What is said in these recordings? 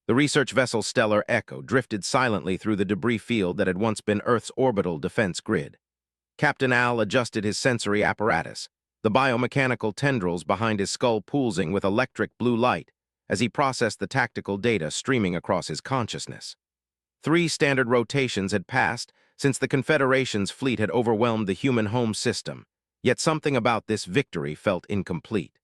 The research vessel Stellar Echo drifted silently through the debris field that had once been Earth's orbital defense grid. Captain Al adjusted his sensory apparatus, the biomechanical tendrils behind his skull pulsing with electric blue light as he processed the tactical data streaming across his consciousness. 3 standard rotations had passed since the Confederation's fleet had overwhelmed the human home system, yet something about this victory felt incomplete.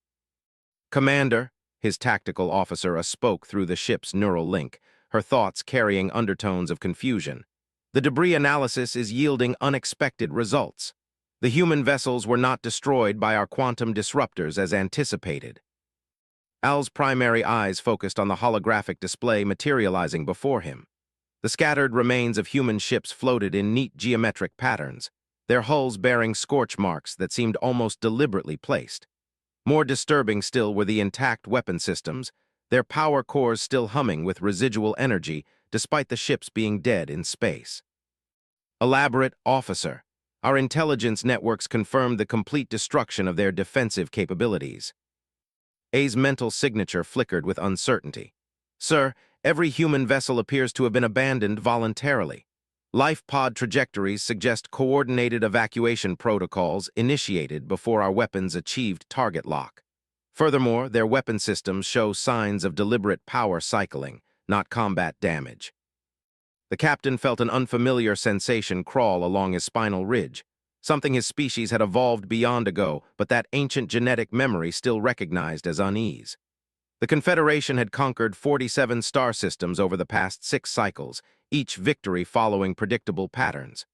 "Commander," his tactical officer spoke through the ship's neural link, her thoughts carrying undertones of confusion. "The debris analysis is yielding unexpected results. The human vessels were not destroyed by our quantum disruptors as anticipated." Al's primary eyes focused on the holographic display materializing before him. The scattered remains of human ships floated in neat geometric patterns, their hulls bearing scorch marks that seemed almost deliberately placed. More disturbing still were the intact weapon systems, their power cores still humming with residual energy despite the ships being dead in space. "Elaborate, officer. Our intelligence networks confirmed the complete destruction of their defensive capabilities." A's mental signature flickered with uncertainty. "Sir, every human vessel appears to have been abandoned voluntarily. Life pod trajectories suggest coordinated evacuation protocols initiated before our weapons achieved target lock. Furthermore, their weapon systems show signs of deliberate power cycling, not combat damage." The captain felt an unfamiliar sensation crawl along his spinal ridge, something his species had evolved beyond ago, but that ancient genetic memory still recognized as unease. The Confederation had conquered 47 star systems over the past 6 cycles, each victory following predictable patterns.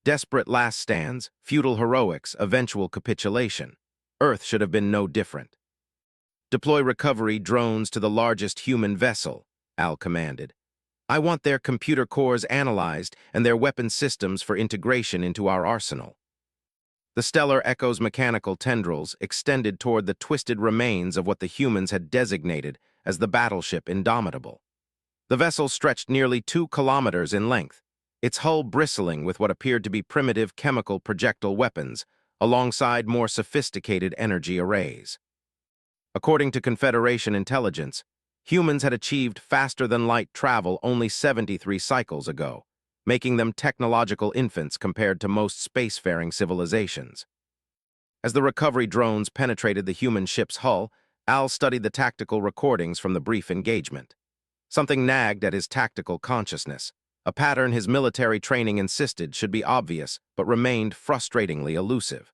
Desperate last stands, futile heroics, eventual capitulation. Earth should have been no different. "Deploy recovery drones to the largest human vessel," Al commanded. "I want their computer cores analyzed and their weapon systems for integration into our arsenal." The Stellar Echo's mechanical tendrils extended toward the twisted remains of what the humans had designated as the battleship Indomitable. The vessel stretched nearly 2 kilometers in length, its hull bristling with what appeared to be primitive chemical projectile weapons, alongside more sophisticated energy arrays. According to Confederation intelligence, humans had achieved faster-than-light travel only 73 cycles ago, making them technological infants compared to most spacefaring civilizations. As the recovery drones penetrated the human ship's hull, Al studied the tactical recordings from the brief engagement. Something nagged at his tactical consciousness, a pattern his military training insisted should be obvious but remained frustratingly elusive.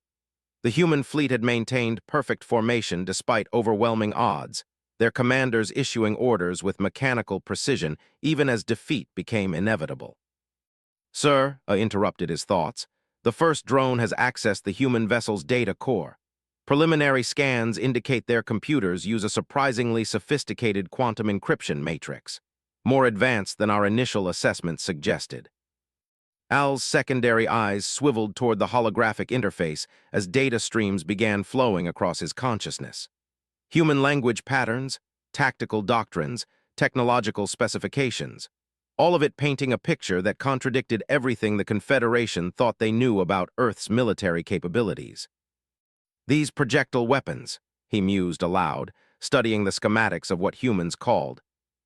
The human fleet had maintained perfect formation despite overwhelming odds, their commanders issuing orders with mechanical precision even as defeat became inevitable. "Sir," interrupted his thoughts, "the first drone has accessed the human vessel's data core. Preliminary scans indicate their computers use a surprisingly sophisticated quantum encryption matrix, more advanced than our initial assessment suggested." Al's secondary eyes swiveled toward the holographic interface as data streams began flowing across his consciousness. Human language patterns, tactical doctrines, technological specifications, all of it painting a picture that contradicted everything the Confederation thought they knew about Earth's military capabilities. "These projectile weapons," he mused aloud, studying the schematics of what humans called.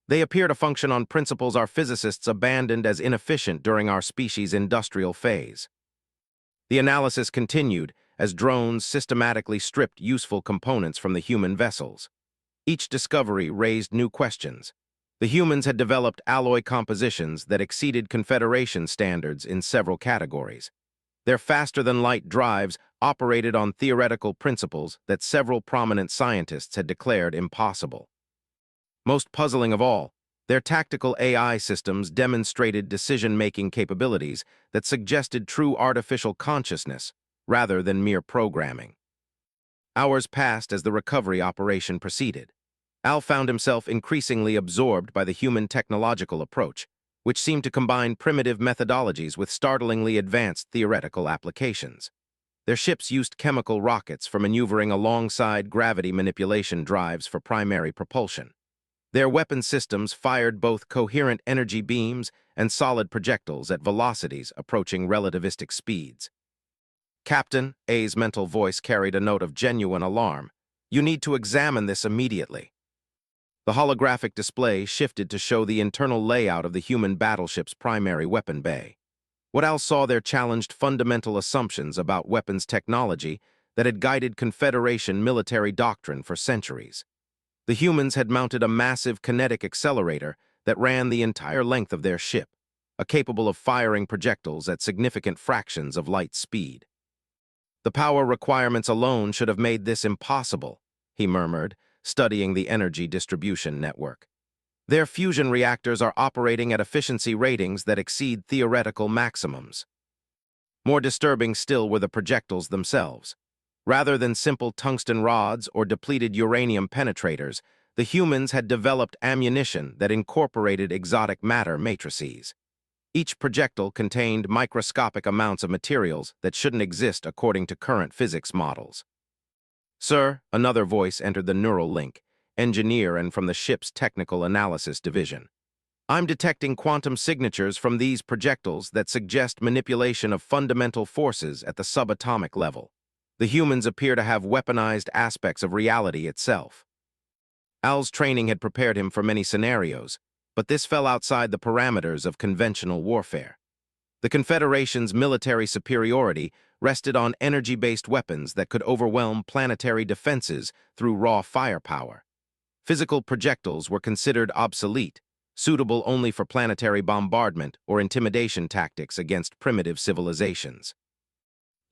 "They appear to function on principles our physicists abandoned as inefficient during our species' industrial phase." The analysis continued as drones systematically stripped useful components from the human vessels. Each discovery raised new questions. The humans had developed alloy compositions that exceeded Confederation standards in several categories. Their faster-than-light drives operated on theoretical principles that several prominent scientists had declared impossible. Most puzzling of all, their tactical AI systems demonstrated decision-making capabilities that suggested true artificial consciousness rather than mere programming. Hours passed as the recovery operation proceeded. Al found himself increasingly absorbed by the human technological approach, which seemed to combine primitive methodologies with startlingly advanced theoretical applications. Their ships used chemical rockets for maneuvering alongside gravity manipulation drives for primary propulsion. Their weapon systems fired both coherent energy beams and solid projectiles at velocities approaching relativistic speeds. "Captain," A's mental voice carried a note of genuine alarm, "you need to examine this immediately." The holographic display shifted to show the internal layout of the human battleship's primary weapon bay. What Al saw there challenged fundamental assumptions about weapons technology that had guided Confederation military doctrine for centuries. The humans had mounted a massive kinetic accelerator that ran the entire length of their ship, capable of firing projectiles at significant fractions of light speed. The power requirements alone should have made this impossible, he murmured, studying the energy distribution network. Their fusion reactors are operating at efficiency ratings that exceed theoretical maximums. More disturbing still were the projectiles themselves. Rather than simple tungsten rods or depleted uranium penetrators, the humans had developed ammunition that incorporated exotic matter matrices. Each projectile contained microscopic amounts of materials that shouldn't exist according to current physics models. "Sir," another voice entered the neural link, engineer and from the ship's technical analysis division. "I'm detecting quantum signatures from these projectiles that suggest manipulation of fundamental forces at the subatomic level. The humans appear to have weaponized aspects of reality itself." Al's training had prepared him for many scenarios, but this fell outside the parameters of conventional warfare. The Confederation's military superiority rested on energy-based weapons that could overwhelm planetary defenses through raw firepower. Physical projectiles were considered obsolete, suitable only for planetary bombardment or intimidation tactics against primitive civilizations.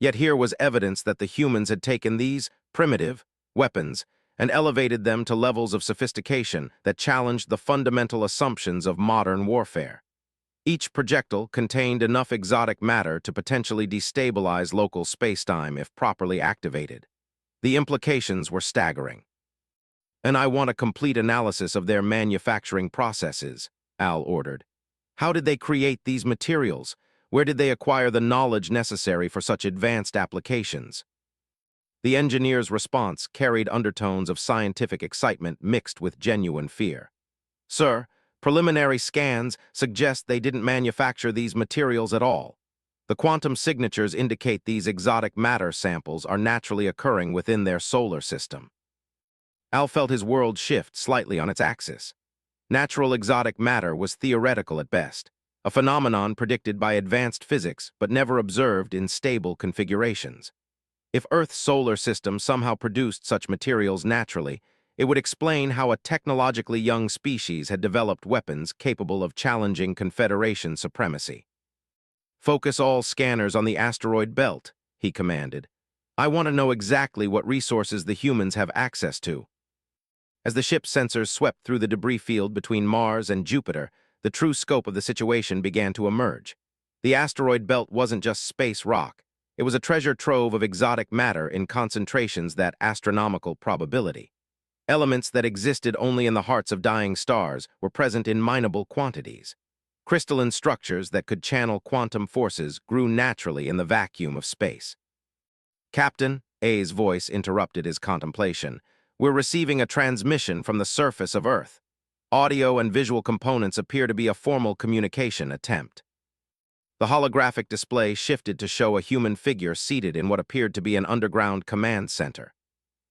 Yet here was evidence that the humans had taken these primitive weapons and elevated them to levels of sophistication that challenged the fundamental assumptions of modern warfare. Each projectile contained enough exotic matter to potentially destabilize local spacetime if properly activated. The implications were staggering. "And I want a complete analysis of their manufacturing processes," Al ordered. "How did they create these materials? Where did they acquire the knowledge necessary for such advanced applications?" The engineer's response carried undertones of scientific excitement mixed with genuine fear. "Sir, preliminary scans suggest they didn't manufacture these materials at all. The quantum signatures indicate these exotic matter samples are naturally occurring within their solar system." Al felt his world shift slightly on its axis. Natural exotic matter was theoretical at best, a phenomenon predicted by advanced physics but never observed in stable configurations. If Earth's solar system somehow produced such materials naturally, it would explain how a technologically young species had developed weapons capable of challenging Confederation supremacy. "Focus all scanners on the asteroid belt," he commanded. "I want to know exactly what resources the humans have access to." As the ship's sensors swept through the debris field between Mars and Jupiter, the true scope of the situation began to emerge. The asteroid belt wasn't just space rock. It was a treasure trove of exotic matter in concentrations that astronomical probability. Elements that existed only in the hearts of dying stars were present in mineable quantities. Crystalline structures that could channel quantum forces grew naturally in the vacuum of space. "Captain," A's voice interrupted his contemplation, "we're receiving a transmission from the surface of Earth. Audio and visual components appear to be a formal communication attempt." The holographic display shifted to show a human figure seated in what appeared to be an underground command center.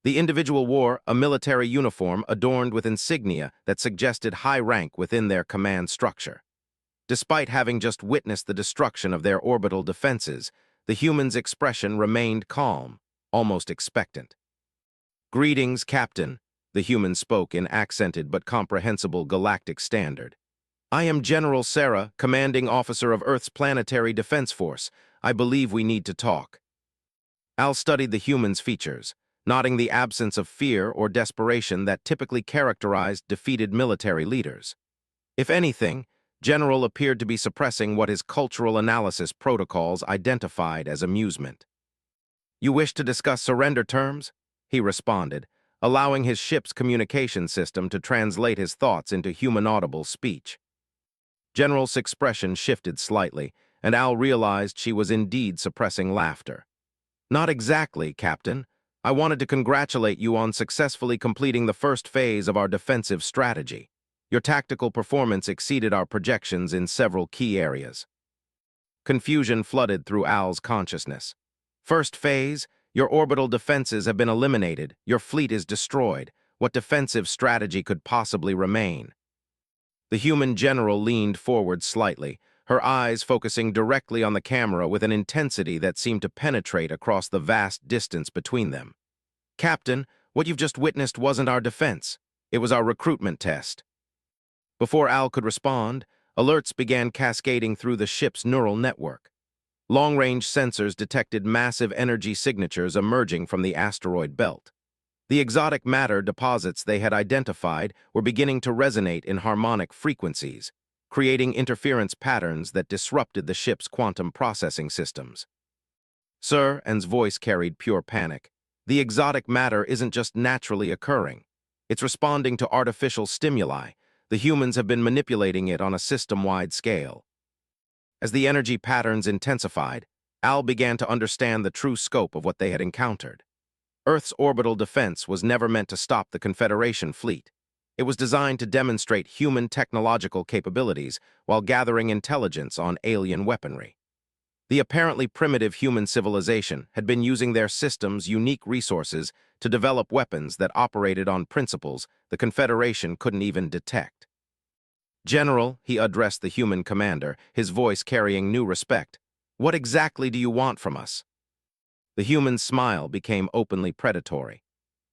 The individual wore a military uniform adorned with insignia that suggested high rank within their command structure. Despite having just witnessed the destruction of their orbital defenses, the human's expression remained calm, almost expectant. "Greetings, Captain," the human spoke in accented but comprehensible galactic standard. "I am General Sarah, commanding officer of Earth's Planetary Defense Force. I believe we need to talk." Al studied the human's features, noting the absence of fear or desperation that typically characterized defeated military leaders. If anything, General appeared to be suppressing what his cultural analysis protocols identified as amusement. "You wish to discuss surrender terms?" he responded, allowing his ship's communication system to translate his thoughts into human-audible speech. General's expression shifted slightly, and Al realized she was indeed suppressing laughter. "Not exactly, Captain. I wanted to congratulate you on successfully completing the first phase of our defensive strategy. Your tactical performance exceeded our projections in several key areas." Confusion flooded through Al's consciousness. "First phase, your orbital defenses have been eliminated, your fleet is destroyed. what defensive strategy could possibly remain. The human general leaned forward slightly, her eyes focusing directly on the camera with an intensity that seemed to penetrate across the vast distance between them. "Captain, what you've just witnessed wasn't our defense. It was our recruitment test." Before Al could respond, alerts began cascading through the ship's neural network. Long-range sensors detected massive energy signatures emerging from the asteroid belt. The exotic matter deposits they had identified were beginning to resonate in harmonic frequencies, creating interference patterns that disrupted the ship's quantum processing systems. "Sir," An's voice carried pure panic, "the exotic matter isn't just naturally occurring. It's responding to artificial stimuli. The humans have been manipulating it on a system-wide scale." As the energy patterns intensified, Al began to understand the true scope of what they had encountered. Earth's orbital defense was never meant to stop the Confederation fleet. It was designed to demonstrate human technological capabilities while gathering intelligence on alien weaponry. The apparently primitive human civilization had been using their system's unique resources to develop weapons that operated on principles the Confederation couldn't even detect. "General," he addressed the human commander, his voice carrying new respect, "what exactly do you want from us?" The human's smile became openly predatory.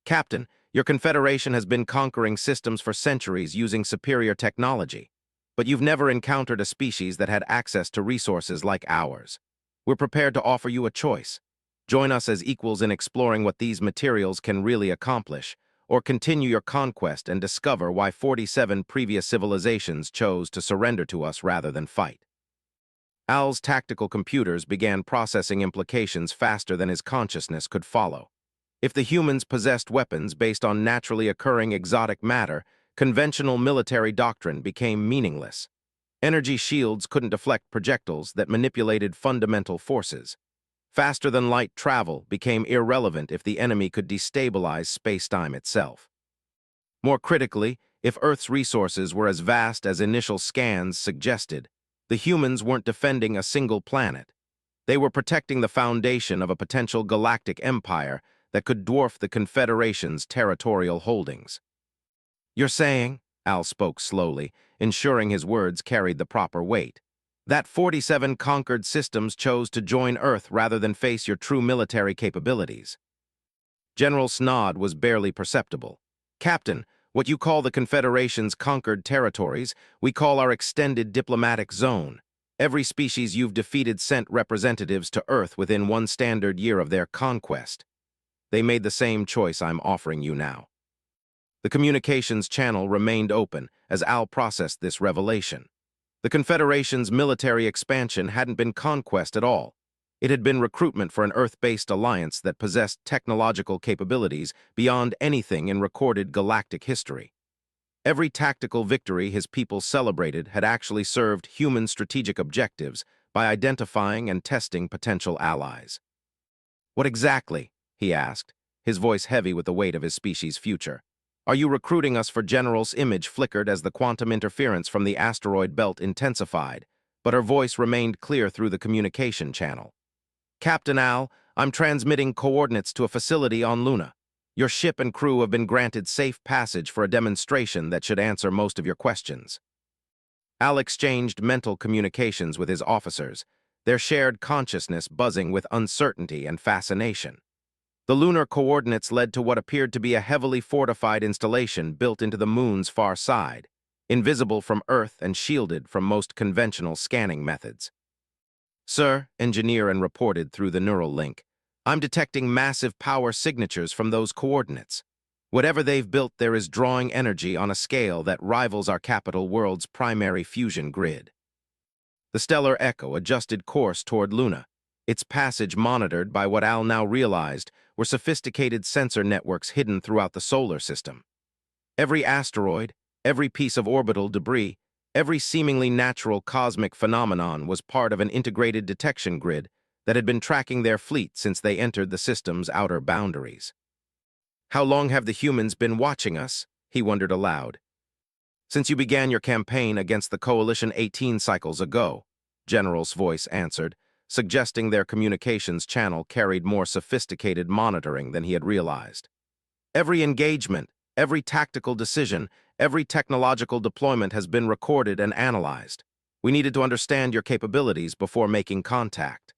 "Captain, your Confederation has been conquering systems for centuries using superior technology, but you've never encountered a species that had access to resources like ours. We're prepared to offer you a choice. Join us as equals in exploring what these materials can really accomplish, or continue your conquest and discover why 47 previous civilizations chose to surrender to us rather than fight." Al's tactical computers began processing implications faster than his consciousness could follow. If the humans possessed weapons based on naturally occurring exotic matter, conventional military doctrine became meaningless. Energy shields couldn't deflect projectiles that manipulated fundamental forces. Faster-than-light travel became irrelevant if the enemy could destabilize space-time itself. More critically, if Earth's resources were as vast as initial scans suggested, the humans weren't defending a single planet. They were protecting the foundation of a potential galactic empire that could dwarf the Confederation's territorial holdings. "You're saying," Al spoke slowly, ensuring his words carried the proper weight, "that 47 conquered systems chose to join Earth rather than face your true military capabilities." General's nod was barely perceptible. "Captain, what you call the Confederation's conquered territories, we call our extended diplomatic zone. Every species you've defeated sent representatives to Earth within one standard year of their conquest. They made the same choice I'm offering you now." The communications channel remained open as Al processed this revelation. The Confederation's military expansion hadn't been conquest at all. It had been recruitment for an Earth-based alliance that possessed technological capabilities beyond anything in recorded galactic history. Every tactical victory his people celebrated had actually served human strategic objectives by identifying and testing potential allies. "What exactly?" he asked, his voice heavy with the weight of his species' future. "Are you recruiting us for?" General's image flickered as the quantum interference from the asteroid belt intensified, but her voice remained clear through the communication channel. "Captain Al, I'm transmitting coordinates to a facility on Luna. Your ship and crew have been granted safe passage for a demonstration that should answer most of your questions." Al exchanged mental communications with his officers, their shared consciousness buzzing with uncertainty and fascination. The lunar coordinates led to what appeared to be a heavily fortified installation built into the moon's far side, invisible from Earth and shielded from most conventional scanning methods. "Sir," engineer and reported through the neural link, "I'm detecting massive power signatures from those coordinates. Whatever they've built there is drawing energy on a scale that rivals our capital world's primary fusion grid." The stellar echo adjusted course toward Luna, its passage monitored by what Al now realized were sophisticated sensor networks hidden throughout the solar system. Every asteroid, every piece of orbital debris, every seemingly natural cosmic phenomenon was part of an integrated detection grid that had been tracking their fleet since they entered the system's outer boundaries. "How long have the humans been watching us?" he wondered aloud. "Since you began your campaign against the Coalition 18 cycles ago," General's voice answered, suggesting their communications channel carried more sophisticated monitoring than he had realized. "Every engagement, Every tactical decision, every technological deployment has been recorded and analyzed. We needed to understand your capabilities before making contact.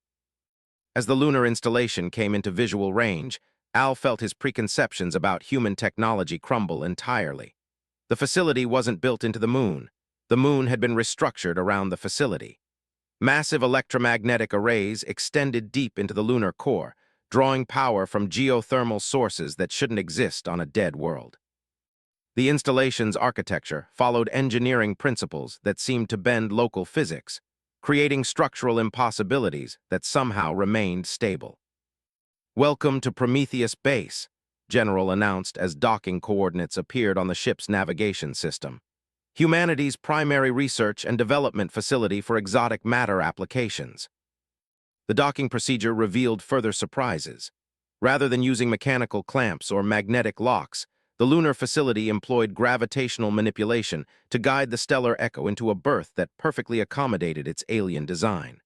As the lunar installation came into visual range, Al felt his preconceptions about human technology crumble entirely. The facility wasn't built into the moon. The moon had been restructured around the facility. Massive electromagnetic arrays extended deep into the lunar core, drawing power from geothermal sources that shouldn't exist on a dead world. The installation's architecture followed engineering principles that seemed to bend local physics, creating structural impossibilities that somehow remained stable. "Welcome to Prometheus Base," General announced as docking coordinates appeared on the ship's navigation system. "Humanity's primary research and development facility for exotic matter applications." The docking procedure revealed further surprises. Rather than using mechanical clamps or magnetic locks, the lunar facility employed gravitational manipulation to guide the stellar Echo into a berth that perfectly accommodated its alien design.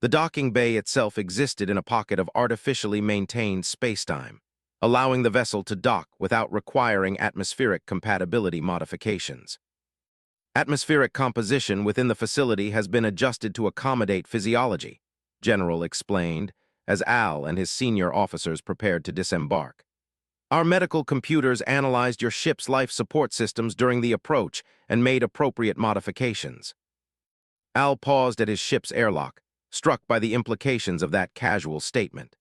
The docking bay itself existed in a pocket of artificially maintained spacetime, allowing the vessel to dock without requiring atmospheric compatibility modifications. Atmospheric composition within the facility has been adjusted to accommodate physiology, General explained, as Al and his senior officers prepared to disembark. "Our medical computers analyzed your ship's life support systems during the approach and made appropriate modifications." Al paused at his ship's airlock, struck by the implications of that casual statement.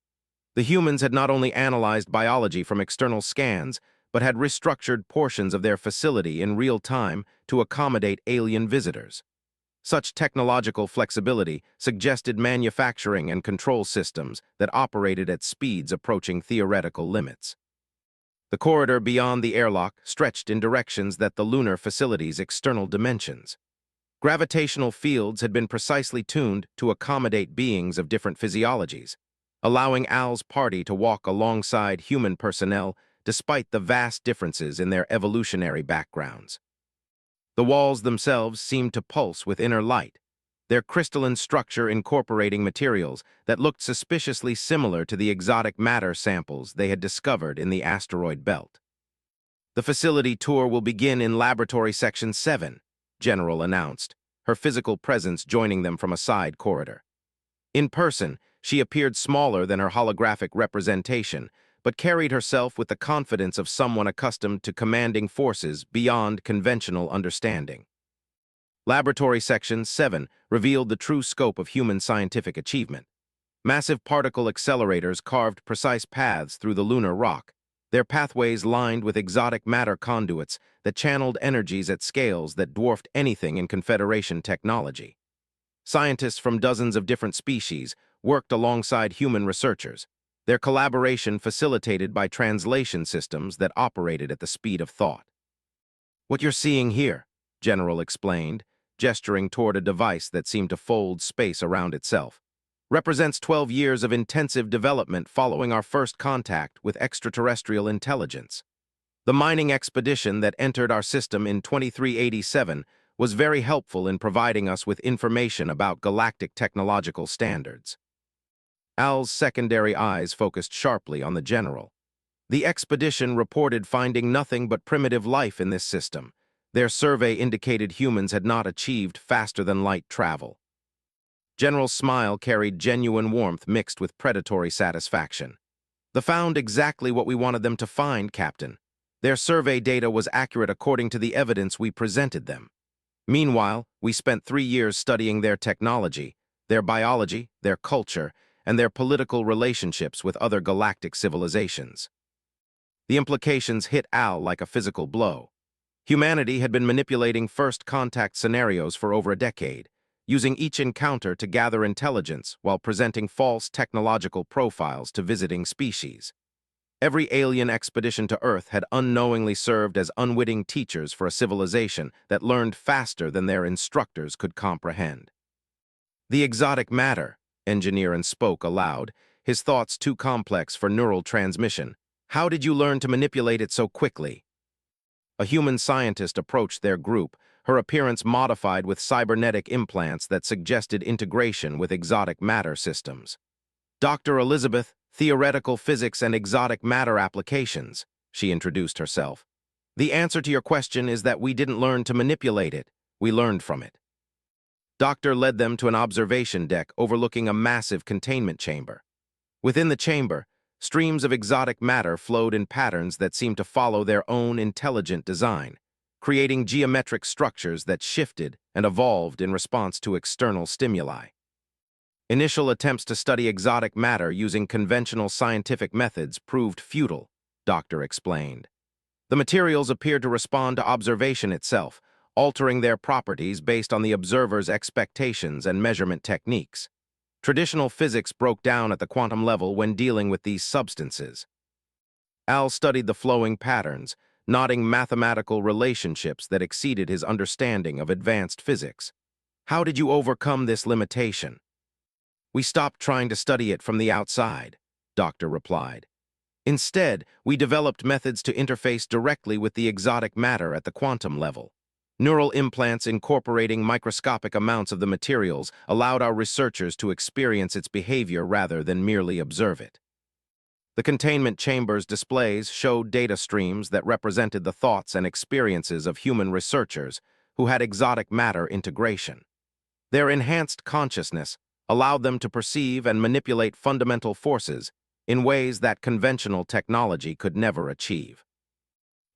The humans had not only analyzed biology from external scans, but had restructured portions of their facility in real time to accommodate alien visitors. Such technological flexibility suggested manufacturing and control systems that operated at speeds approaching theoretical limits. The corridor beyond the airlock stretched in directions that the lunar facility's external dimensions. Gravitational fields had been precisely tuned to accommodate beings of different physiologies, allowing Al's party to walk alongside human personnel despite the vast differences in their evolutionary backgrounds. The walls themselves seemed to pulse with inner light, their crystalline structure incorporating materials that looked suspiciously similar to the exotic matter samples they had discovered in the asteroid belt. "The facility tour will begin in Laboratory Section 7, General announced, her physical presence joining them from a side corridor. In person, she appeared smaller than her holographic representation, but carried herself with the confidence of someone accustomed to commanding forces beyond conventional understanding. Laboratory Section 7 revealed the true scope of human scientific achievement. Massive particle accelerators carved precise paths through the lunar rock, their pathways lined with exotic matter conduits that channeled energies at scales that dwarfed anything in Confederation technology. Scientists from dozens of different species worked alongside human researchers, their collaboration facilitated by translation systems that operated at the speed of thought. "What you're seeing here," General explained, gesturing toward a device that seemed to fold space around itself, "represents 12 years of intensive development following our first contact with extraterrestrial intelligence. The mining expedition that entered our system in 2387 was very helpful in providing us with information about galactic technological standards." Al's secondary eyes focused sharply on the general. The expedition reported finding nothing but primitive life in this system. Their survey indicated humans had not achieved faster-than-light travel. General's smile carried genuine warmth mixed with predatory satisfaction. "They found exactly what we wanted them to find, Captain. Their survey data was accurate according to the evidence we presented them. Meanwhile, we spent 3 years studying their technology, their biology, their culture, and their political relationships with other galactic civilizations." The implications hit Al like a physical blow. Humanity had been manipulating first-contact scenarios for over a decade, using each encounter to gather intelligence while presenting false technological profiles to visiting species. Every alien expedition to Earth had unknowingly served as unwitting teachers for a civilization that learned faster than their instructors could comprehend. "The exotic matter," Engineer spoke aloud, his thoughts too complex for neural transmission. "How did you learn to manipulate it so quickly?" A human scientist approached their group, her appearance modified with cybernetic implants that suggested integration with exotic matter systems. "Dr. Elizabeth, Theoretical Physics and Exotic Matter Applications," she introduced herself. The answer to your question is that we didn't learn to manipulate it. We learned from it. Doctor led them to an observation deck overlooking a massive containment chamber. Within the chamber, streams of exotic matter flowed in patterns that seemed to follow their own intelligent design, creating geometric structures that shifted and evolved in response to external stimuli. Initial attempts to study exotic matter using conventional scientific methods proved futile, Doctor explained. The materials appeared to respond to observation itself, altering their properties based on the observer's expectations and measurement techniques. Traditional physics broke down at the quantum level when dealing with these substances. Al studied the flowing patterns, noting mathematical relationships that exceeded his understanding of advanced physics. How did you overcome this limitation? We stopped trying to study it from the outside, Doctor replied. Instead, we developed methods to interface directly with the exotic matter at the quantum level. Neural implants incorporating microscopic amounts of the materials allowed our researchers to experience its behavior rather than merely observe it. The containment chamber's displays showed data streams that represented the thoughts and experiences of human researchers who had exotic matter integration. Their enhanced consciousness allowed them to perceive and manipulate fundamental forces in ways that conventional technology could never achieve.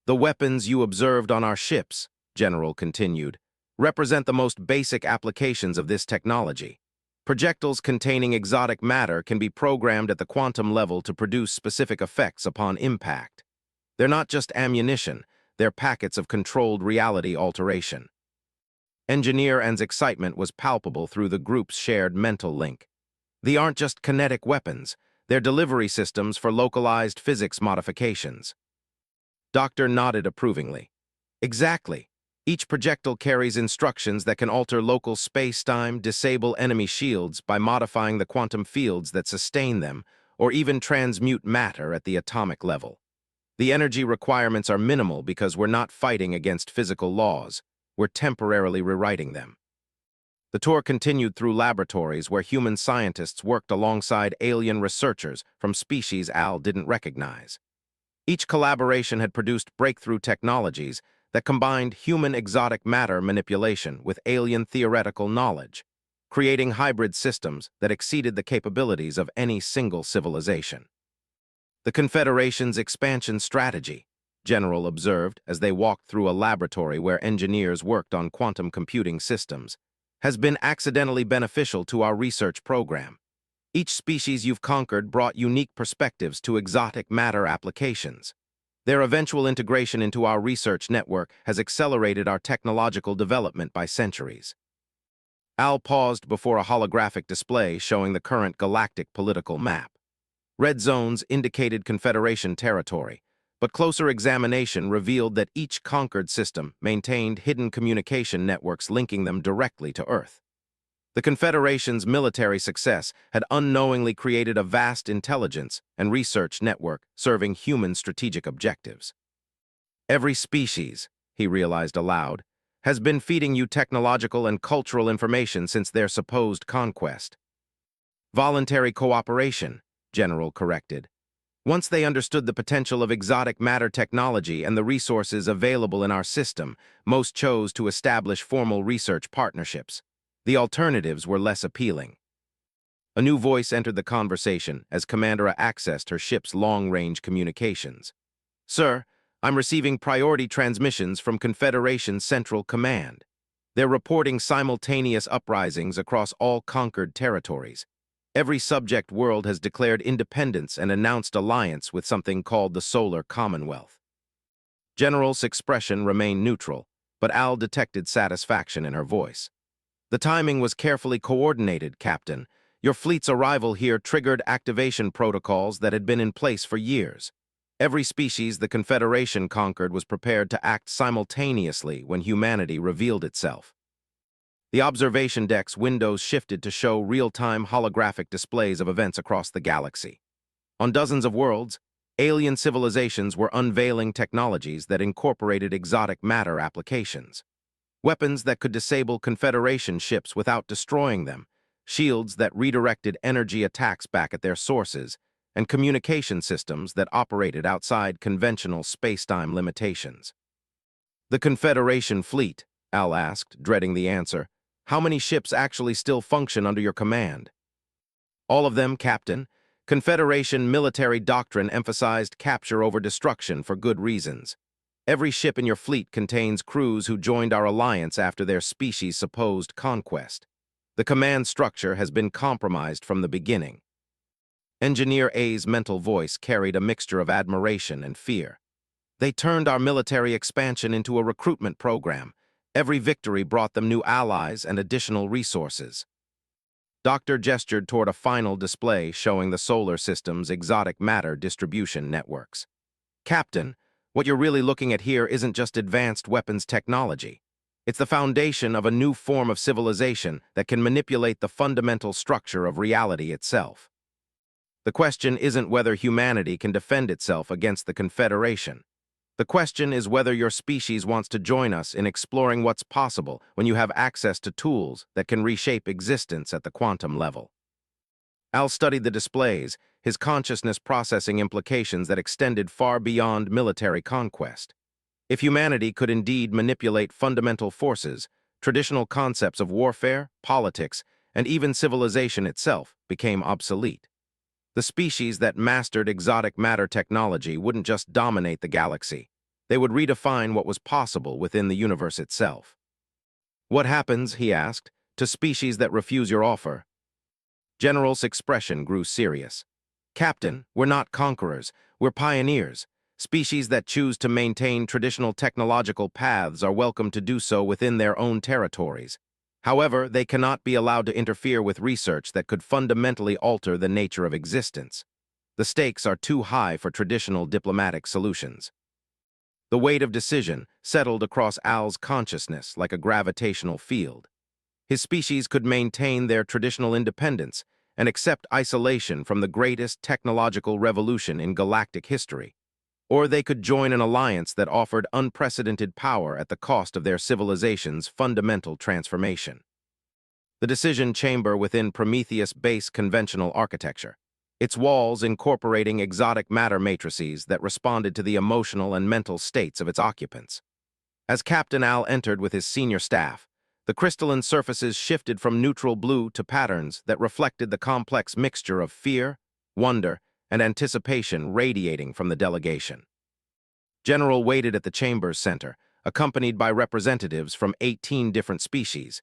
The weapons you observed on our ships, General continued, represent the most basic applications of this technology. Projectiles containing exotic matter can be programmed at the quantum level to produce specific effects upon impact. They're not just ammunition, they're packets of controlled reality alteration. Engineer An's excitement was palpable through the group's shared mental link. They aren't just kinetic weapons, they're delivery systems for localized physics modifications. Doctor nodded approvingly. Exactly. Each projectile carries instructions that can alter local space-time, disable enemy shields by modifying the quantum fields that sustain them, or even transmute matter at the atomic level. The energy requirements are minimal because we're not fighting against physical laws. We're temporarily rewriting them. The tour continued through laboratories where human scientists worked alongside alien researchers from species Al didn't recognize. Each collaboration had produced breakthrough technologies that combined human exotic matter manipulation with alien theoretical knowledge, creating hybrid systems that exceeded the capabilities of any single civilization. The Confederation's expansion strategy, General observed as they walked through a laboratory where engineers worked on quantum computing systems, has been accidentally beneficial to our research program. Each species you've conquered brought unique perspectives to exotic matter applications. Their eventual integration into our research network has accelerated our technological development by centuries. Al paused before a holographic display showing the current galactic political map. Red zones indicated Confederation territory, but closer examination revealed that each conquered system maintained hidden communication networks linking them directly to Earth. The Confederation's military success had unknowingly created a vast intelligence and research network serving human strategic objectives. Every species, he realized aloud, has been feeding you technological and cultural information since their supposed conquest. Voluntary cooperation, General corrected. Once they understood the potential of exotic matter technology and the resources available in our system, most chose to establish formal research partnerships. The alternatives were less appealing. A new voice entered the conversation as Commander accessed her ship's long-range communications. Sir, I'm receiving priority transmissions from Confederation Central Command. They're reporting simultaneous uprisings across all conquered territories. Every subject world has declared independence and announced alliance with something called the Solar Commonwealth. General's expression remained neutral, but Al detected satisfaction in her voice. The timing was carefully coordinated, Captain. Your fleet's arrival here triggered activation protocols that had been in place for years. Every species the Confederation conquered was prepared to act simultaneously when humanity revealed itself. The observation deck's windows shifted to show real-time holographic displays of events across the galaxy. On dozens of worlds, alien civilizations were unveiling technologies that incorporated exotic matter applications. Weapons that could disable Confederation ships without destroying them, shields that redirected energy attacks back at their sources, and communication systems that operated outside conventional space-time limitations. The Confederation fleet, Al asked, dreading the answer. How many ships actually still function under your command? All of them, Captain. Confederation military doctrine emphasized capture over destruction for good reasons. Every ship in your fleet contains crews who joined our alliance after their species' supposed conquest. The command structure has been compromised from the beginning. Engineer A's mental voice carried a mixture of admiration and fear. They turned our military expansion into a recruitment program. Every victory brought them new allies and additional resources. Doctor gestured toward a final display showing the solar system's exotic matter distribution networks. Captain, what you're really looking at here isn't just advanced weapons technology. It's the foundation of a new form of civilization that can manipulate the fundamental structure of reality itself. The question isn't whether humanity can defend itself against the Confederation. The question is whether your species wants to join us in exploring what's possible when you have access to tools that can reshape existence at the quantum level. Al studied the displays, his consciousness processing implications that extended far beyond military conquest. If humanity could indeed manipulate fundamental forces, traditional concepts of warfare, politics, and even civilization itself became obsolete. The species that mastered exotic matter technology wouldn't just dominate the galaxy. They would redefine what was possible within the universe itself. What happens, he asked, to species that refuse your offer? General's expression grew serious. Captain, we're not conquerors, we're pioneers. Species that choose to maintain traditional technological paths are welcome to do so within their own territories. However, they cannot be allowed to interfere with research that could fundamentally alter the nature of existence. The stakes are too high for traditional diplomatic solutions. The weight of decision settled across Al's consciousness like a gravitational field. His species could maintain their traditional independence and accept isolation from the greatest technological revolution in galactic history. Or they could join an alliance that offered unprecedented power at the cost of their civilization's fundamental transformation. The decision chamber within Prometheus' base conventional architecture, its walls incorporating exotic matter matrices that responded to the emotional and mental states of its occupants. As Captain Al entered with his senior staff, the crystalline surfaces shifted from neutral blue to patterns that reflected the complex mixture of fear, wonder, and anticipation radiating from the delegation. General waited at the chamber's center, accompanied by representatives from 18 different species,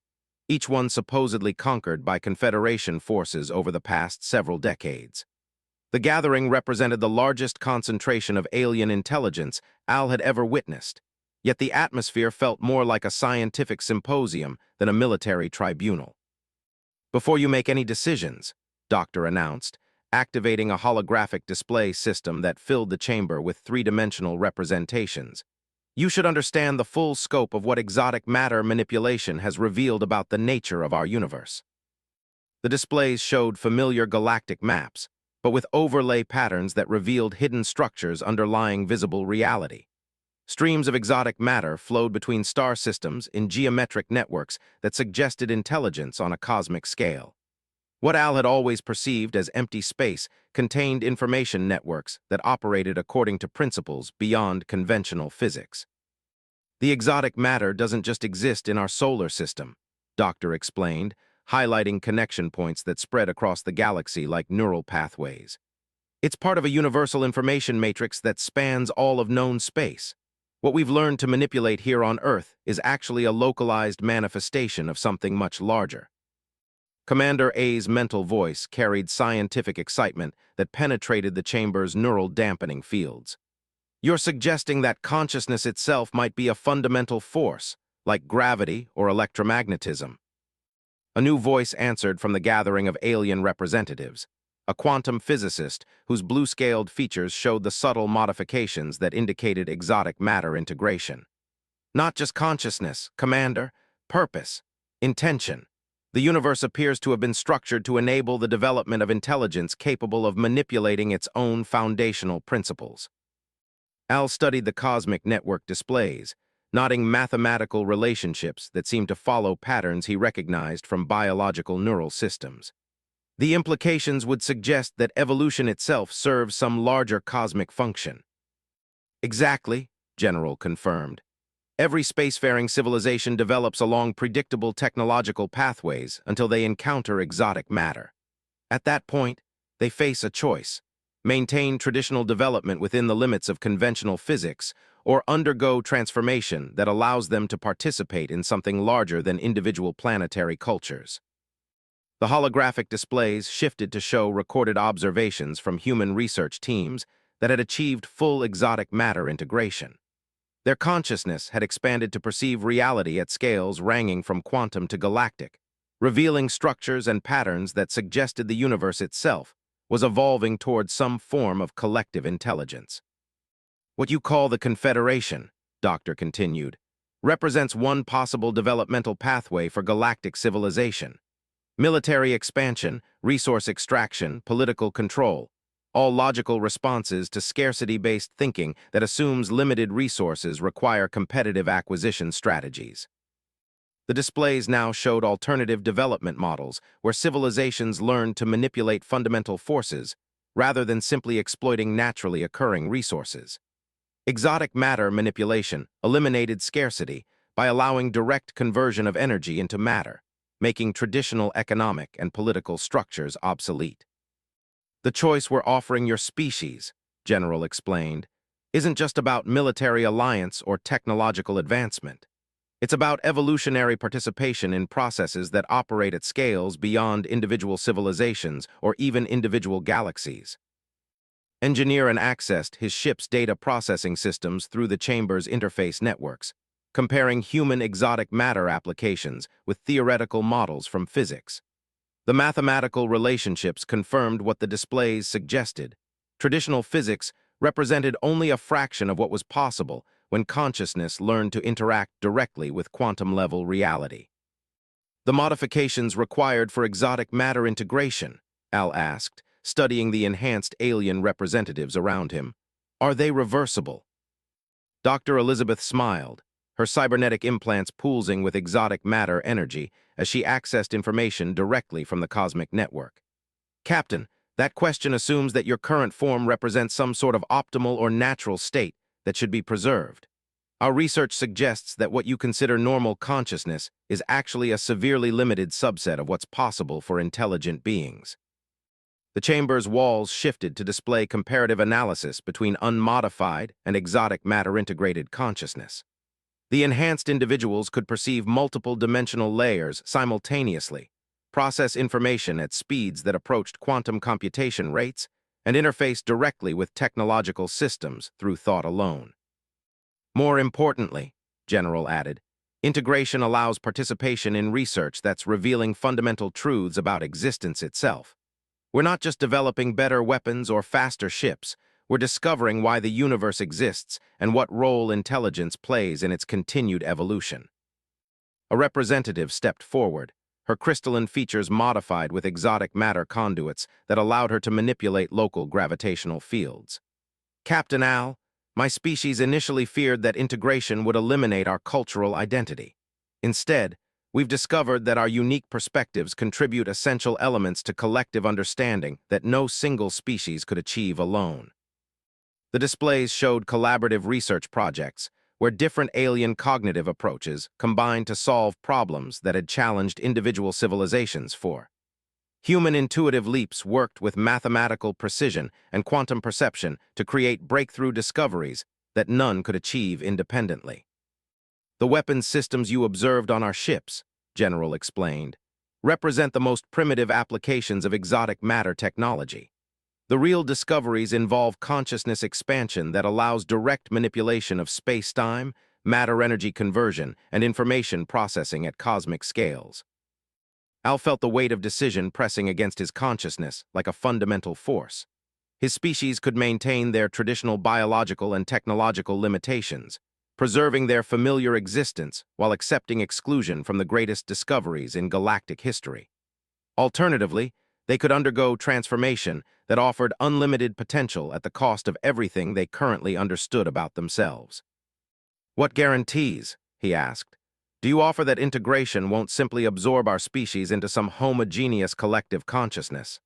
each one supposedly conquered by Confederation forces over the past several decades. The gathering represented the largest concentration of alien intelligence Al had ever witnessed, yet the atmosphere felt more like a scientific symposium than a military tribunal. Before you make any decisions, Doctor announced, activating a holographic display system that filled the chamber with three-dimensional representations. You should understand the full scope of what exotic matter manipulation has revealed about the nature of our universe. The displays showed familiar galactic maps, but with overlay patterns that revealed hidden structures underlying visible reality. Streams of exotic matter flowed between star systems in geometric networks that suggested intelligence on a cosmic scale. What Al had always perceived as empty space contained information networks that operated according to principles beyond conventional physics. The exotic matter doesn't just exist in our solar system, Doctor explained, highlighting connection points that spread across the galaxy like neural pathways. It's part of a universal information matrix that spans all of known space. What we've learned to manipulate here on Earth is actually a localized manifestation of something much larger. Commander A's mental voice carried scientific excitement that penetrated the chamber's neural dampening fields. You're suggesting that consciousness itself might be a fundamental force, like gravity or electromagnetism. A new voice answered from the gathering of alien representatives, a quantum physicist whose blue-scaled features showed the subtle modifications that indicated exotic matter integration. Not just consciousness, Commander, purpose, intention. The universe appears to have been structured to enable the development of intelligence capable of manipulating its own foundational principles. Al studied the cosmic network displays, noting mathematical relationships that seemed to follow patterns he recognized from biological neural systems. The implications would suggest that evolution itself serves some larger cosmic function. Exactly, General confirmed. Every spacefaring civilization develops along predictable technological pathways until they encounter exotic matter. At that point, they face a choice: maintain traditional development within the limits of conventional physics, or undergo transformation that allows them to participate in something larger than individual planetary cultures. The holographic displays shifted to show recorded observations from human research teams that had achieved full exotic matter integration. Their consciousness had expanded to perceive reality at scales ranging from quantum to galactic, revealing structures and patterns that suggested the universe itself was evolving towards some form of collective intelligence. What you call the Confederation, Doctor continued, represents one possible developmental pathway for galactic civilization. Military expansion, resource extraction, political control, all logical responses to scarcity-based thinking that assumes limited resources require competitive acquisition strategies. The displays now showed alternative development models where civilizations learned to manipulate fundamental forces rather than simply exploiting naturally occurring resources. Exotic matter manipulation eliminated scarcity by allowing direct conversion of energy into matter, making traditional economic and political structures obsolete. The choice we're offering your species, General explained, isn't just about military alliance or technological advancement. It's about evolutionary participation in processes that operate at scales beyond individual civilizations or even individual galaxies. Engineer and accessed his ship's data processing systems through the chamber's interface networks, comparing human exotic matter applications with theoretical models from physics. The mathematical relationships confirmed what the displays suggested. Traditional physics represented only a fraction of what was possible when consciousness learned to interact directly with quantum-level reality. The modifications required for exotic matter integration, Al asked, studying the enhanced alien representatives around him. Are they reversible? Dr. Elizabeth smiled, her cybernetic implants pulsing with exotic matter energy as she accessed information directly from the cosmic network. Captain, that question assumes that your current form represents some sort of optimal or natural state that should be preserved. Our research suggests that what you consider normal consciousness is actually a severely limited subset of what's possible for intelligent beings. The chamber's walls shifted to display comparative analysis between unmodified and exotic matter-integrated consciousness. The enhanced individuals could perceive multiple dimensional layers simultaneously, process information at speeds that approached quantum computation rates, and interface directly with technological systems through thought alone. More importantly, General added, integration allows participation in research that's revealing fundamental truths about existence itself. We're not just developing better weapons or faster ships, we're discovering why the universe exists and what role intelligence plays in its continued evolution. A representative stepped forward, her crystalline features modified with exotic matter conduits that allowed her to manipulate local gravitational fields. Captain Al, my species initially feared that integration would eliminate our cultural identity. Instead, we've discovered that our unique perspectives contribute essential elements to collective understanding that no single species could achieve alone. The displays showed collaborative research projects where different alien cognitive approaches combined to solve problems that had challenged individual civilizations for. Human intuitive leaps worked with mathematical precision and quantum perception to create breakthrough discoveries that none could achieve independently. The weapons systems you observed on our ships, General explained, represent the most primitive applications of exotic matter technology. The real discoveries involve consciousness expansion that allows direct manipulation of space-time, matter-energy conversion, and information processing at cosmic scales. Al felt the weight of decision pressing against his consciousness like a fundamental force. His species could maintain their traditional biological and technological limitations, preserving their familiar existence while accepting exclusion from the greatest discoveries in galactic history. Alternatively, they could undergo transformation that offered unlimited potential at the cost of everything they currently understood about themselves. What guarantees, he asked, do you offer that integration won't simply absorb our species into some homogeneous collective consciousness?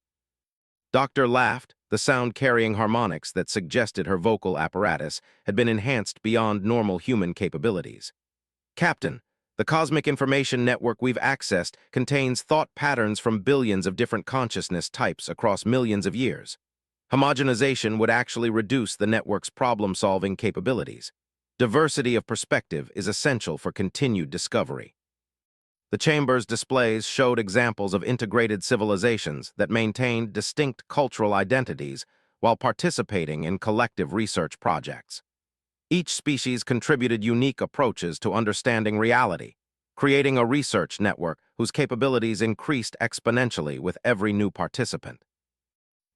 Doctor laughed, the sound-carrying harmonics that suggested her vocal apparatus had been enhanced beyond normal human capabilities. Captain, the cosmic information network we've accessed contains thought patterns from billions of different consciousness types across millions of years. Homogenization would actually reduce the network's problem-solving capabilities. Diversity of perspective is essential for continued discovery. The chamber's displays showed examples of integrated civilizations that maintained distinct cultural identities while participating in collective research projects. Each species contributed unique approaches to understanding reality, creating a research network whose capabilities increased exponentially with every new participant.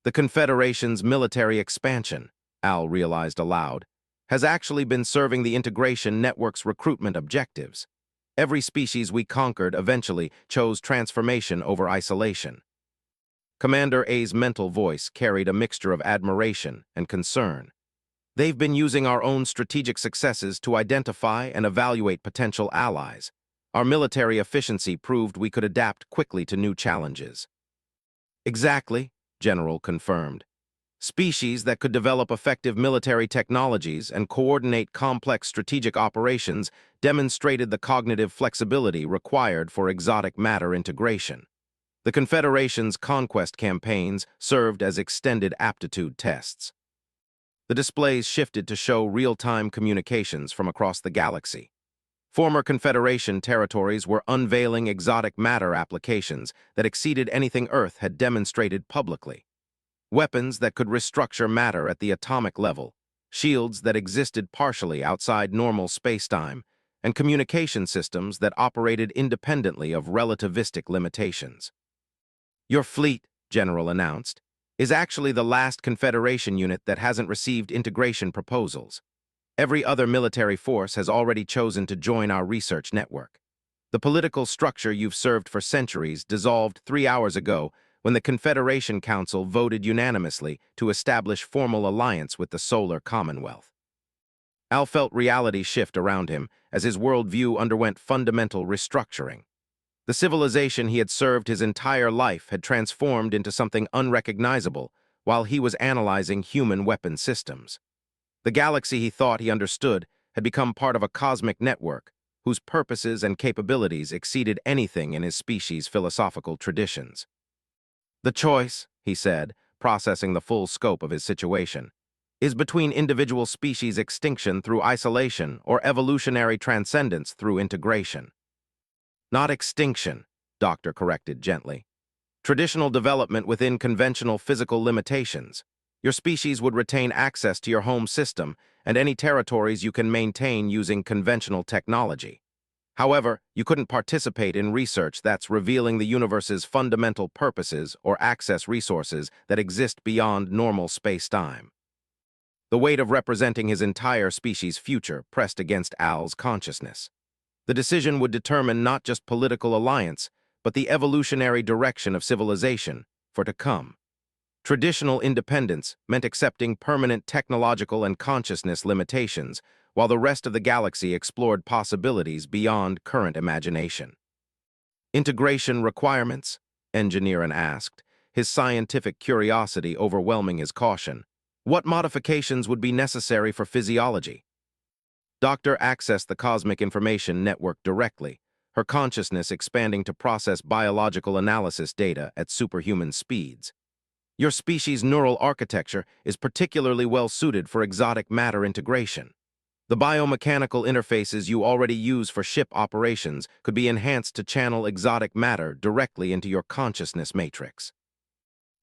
The Confederation's military expansion, Al realized aloud, has actually been serving the integration network's recruitment objectives. Every species we conquered eventually chose transformation over isolation. Commander A's mental voice carried a mixture of admiration and concern. They've been using our own strategic successes to identify and evaluate potential allies. Our military efficiency proved we could adapt quickly to new challenges. Exactly, General confirmed. Species that could develop effective military technologies and coordinate complex strategic operations demonstrated the cognitive flexibility required for exotic matter integration. The Confederation's conquest campaigns served as extended aptitude tests. The displays shifted to show real-time communications from across the galaxy. Former Confederation territories were unveiling exotic matter applications that exceeded anything Earth had demonstrated publicly. Weapons that could restructure matter at the atomic level, shields that existed partially outside normal spacetime, and communication systems that operated independently of relativistic limitations. Your fleet, General announced, is actually the last Confederation unit that hasn't received integration proposals. Every other military force has already chosen to join our research network. The political structure you've served for centuries dissolved 3 hours ago when the Confederation Council voted unanimously to establish formal alliance with the Solar Commonwealth. Al felt reality shift around him as his worldview underwent fundamental restructuring. The civilization he had served his entire life had transformed into something unrecognizable while he was analyzing human weapon systems. The galaxy he thought he understood had become part of a cosmic network whose purposes and capabilities exceeded anything in his species' philosophical traditions. The choice, he said, processing the full scope of his situation, is between individual species extinction through isolation or evolutionary transcendence through integration. Not extinction, Doctor corrected gently. Traditional development within conventional physical limitations. Your species would retain access to your home system and any territories you can maintain using conventional technology. However, you couldn't participate in research that's revealing the universe's fundamental purposes or access resources that exist beyond normal space-time. The weight of representing his entire species' future pressed against Al's consciousness. The decision would determine not just political alliance, but the evolutionary direction of civilization for to come. Traditional independence meant accepting permanent technological and consciousness limitations, while the rest of the galaxy explored possibilities beyond current imagination. Integration requirements? Engineering asked, his scientific curiosity overwhelming his caution. What modifications would be necessary for physiology? Doctor accessed the cosmic information network directly, her consciousness expanding to process biological analysis data at superhuman speeds. Your species' neural architecture is particularly well-suited for exotic matter integration. The biomechanical interfaces you already use for ship operations could be enhanced to channel exotic matter directly into your consciousness matrix.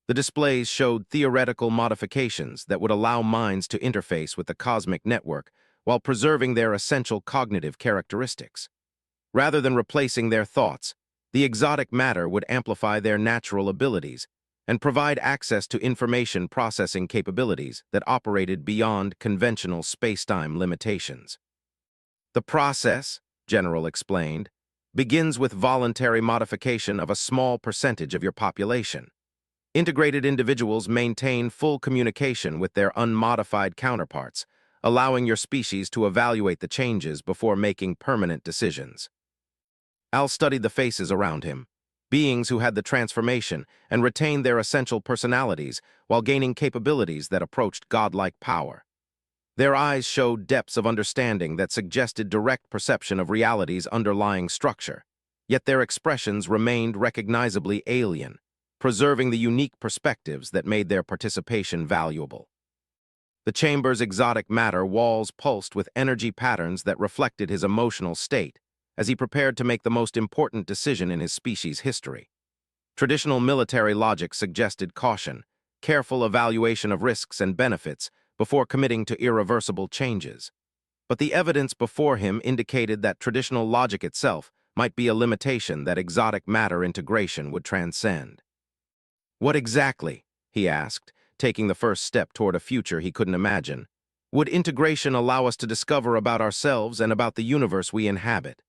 The displays showed theoretical modifications that would allow minds to interface with the cosmic network while preserving their essential cognitive characteristics. Rather than replacing their thoughts, the exotic matter would amplify their natural abilities and provide access to information processing capabilities that operated beyond conventional spacetime limitations. The process, General explained, begins with voluntary modification of a small percentage of your population. Integrated individuals maintain full communication with their unmodified counterparts, allowing your species to evaluate the changes before making permanent decisions. Al studied the faces around him, beings who had the transformation and retained their essential personalities while gaining capabilities that approached godlike power. Their eyes showed depths of understanding that suggested direct perception of reality's underlying structure, yet their expressions remained recognizably alien, preserving the unique perspectives that made their participation valuable. The chamber's exotic matter walls pulsed with energy patterns that reflected his emotional state as he prepared to make the most important decision in his species' history. Traditional military logic suggested caution, careful evaluation of risks and benefits before committing to irreversible changes. But the evidence before him indicated that traditional logic itself might be a limitation that exotic matter integration would transcend. "What exactly," he asked, taking the first step toward a future he couldn't imagine, "would integration allow us to discover about ourselves and about the universe we inhabit?"